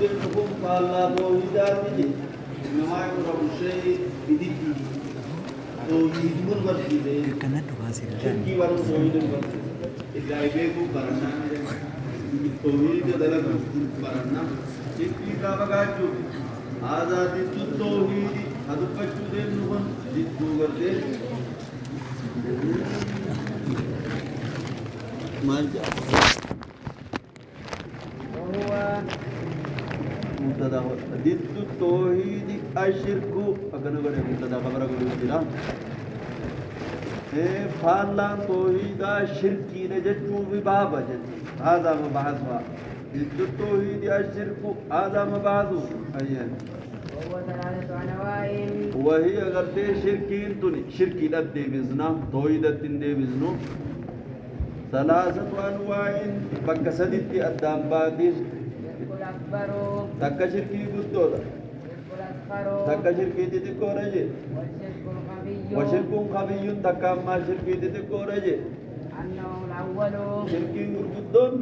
لكم فالله توحيداتي إنما يقرب الشيء بديتي توحيد من برسيله شركي ورم توحيد برسيله إذا يبيكم برنا توحيد دلنا برنا شركي كابكاجو هذا ضد التوحيد هذا كجو دينهم ضد غير ماجا وهو مبتدا ضد التوحيد الشرك أكن غير مبتدا خبر غير كذا فالله توحيد الشرك نجتو بباب جد هذا مبحث ضد التوحيد الشرك هذا مبحث أيه وهو ثلاثة أنواع وهي غير شركين توني شركي لدي بزنا توحيد التندي بزنو ثلاثة أنواع بكسدت أدام بادين الشرك الأكبر تكا شركي قدودا والشرك الأصغر تكا شركي تتكو رجي والشرك الخفي وشرك خفي تكا ما شركي تتكو رجي أنه الأول شركي قدون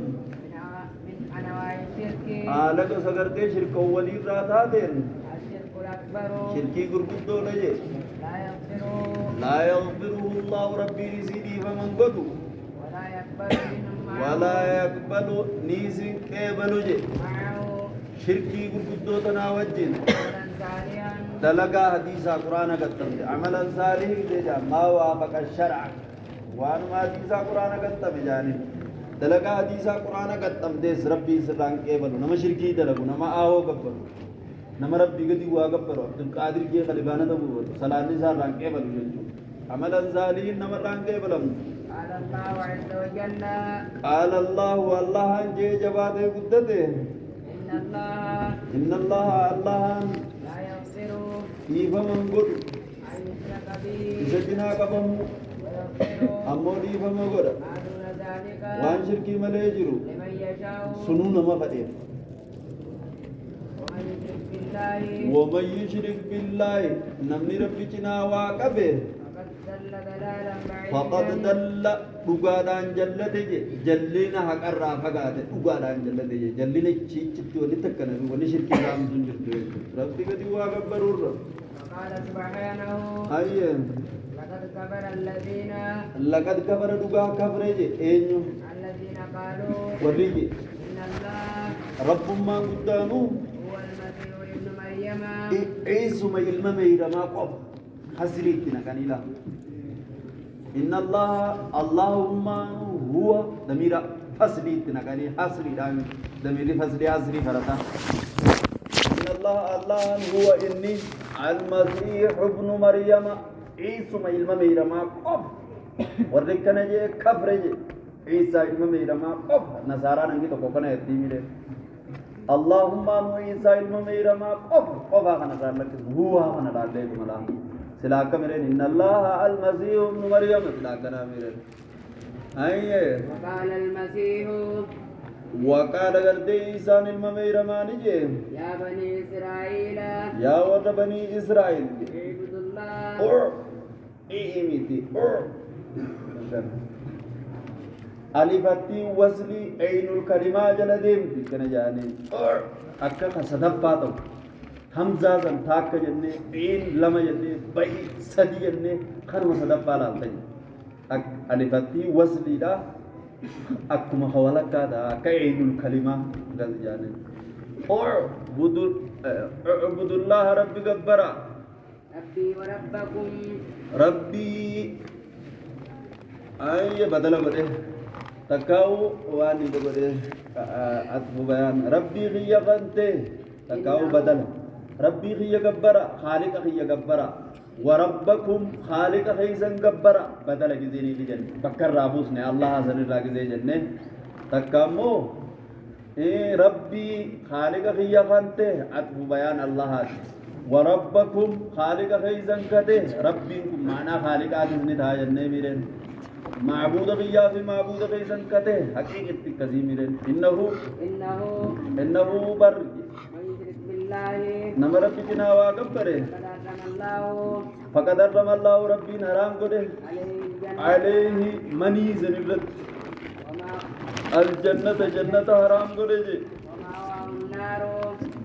من أنواع الشرك آلك سغرتي شرك ولي راتاتين الشرك الأكبر شركي قدو رجي لا يغفر لا يغفره الله ربي نسيدي فمن قدو ولا يقبل منهم ولا يقبل نيسي قبل جي معه شركي قدو تناوجين عملا صالحا دلقا حديثا قرآن قدم عملا صالح جيجا ما وافق الشرع وان ما حديثا قرآن قدم جانب دلقا حديثا قرآن قدم ديس ربي سران قبل نما شركي دلقو نما آهو قبل نما ربي قدي قبل عبد القادر جي خلقانا دبو صلاة نسان ران قبل جيجو عملا صالح نما ران قبل قال الله عز وجل قال الله والله جي جباده قدته إن الله الله لا يغفر إيفا من قد أن يشرك به إسجنا قبم ويغفر أمو إيفا من قد ما دون ذلك وان شركي مليجرو لمن يشاء سنون ما فدير ومن يشرك بالله ومن يشرك بالله نمني ربي جنا واقبه فقد دل ضلالا فقد بعيدا دل دغادان جلته جلينا حق الرافقات دغادان جلته جلينا چيچتي ولي تكنه ولي شركي نام سنجرتو ربي قد واقبرور وقال سبحانه أيه لقد كفر دغا كفرج اينو الذين قالوا وريجي إن الله رب ما قدانو هو المسيح ابن مريم عيسو ما يلما ميرما قف حسريتنا كان إله إن الله اللهم هو ضمير فصليتنا كان حسري دان ضمير فصلي حسري فرتا إن الله هو إني المسيح ابن مريم عيسو ما يلما ميرما قف وركنا جي كفرج عيسى ابن مريم قف نصارى نغي تو كنا يتيمي اللهم عيسى ابن مريم قف انا صار لك هو انا دالك ملا سلاك مرين إن الله المسيح ابن مريم سلاك أنا مرين أيه وقال المسيح وقال قردي إنسان الممير ما نجي يا بني إسرائيل يا ود بني إسرائيل اعبدوا الله إيميتي ألفتي وصلي عين الكلمة جل ديمتي كنا جاني أكثر صدفاتو همزة زن تاك جنة عين لما جنة بي سدي جنة خرم صدفا لالتين ألفتي وصلي دا أكما خوالك دا كعين الكلمة جل جاني اعبدوا الله رب جبرا ربي وربكم ربي أي بدل بده تكاو واني بده أتبو بيان ربي غيا غنته تكاو بدل ربي غيا جبرا خالق غيا جبرا وربكم خالق خيزن جبرا بدل جزيني لجن بكر رابوس نه الله حسن راجزي جنة تكامو ربي خالق غيا غنته أتبو بيان الله وربكم خالق خيزن كده ربكم معنا خالق عزيزني تها جنة ميرن معبود غيا في معبود خيزن كده حقيقة كذي ميرن إنه بر من يشرك بالله نمر بكنا واقبره فقد حرم الله ربي حرام كده عليه مني زنبرت الجنة جنة حرام كده ومأواه النار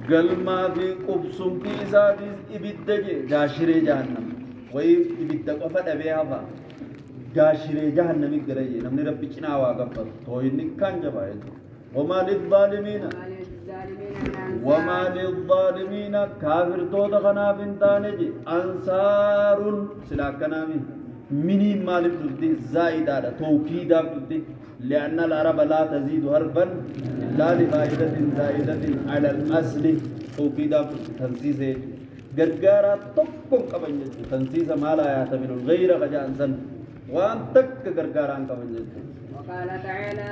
قل ما في قبصم في إساتيس إبدج جاشري جهنم ويب إبدج أفد أبيها فا جاشري جهنم يقرأي نمني ربي چنا واقفت تويني كان جبايد وما للظالمين وما للظالمين كافر تودا خناف انتانجي أنصار سلاكنامي مني مالب تبدي زائدة توكيدا تبدي لأن العرب لا تزيد حرفا إلا لفائدة زائدة على الأصل توكيدا تنسيسه غرغارا تقوم قبل تنسيس ما لا يعتمد الغير غجانسا وان تك غرغارا قبل وقال تعالى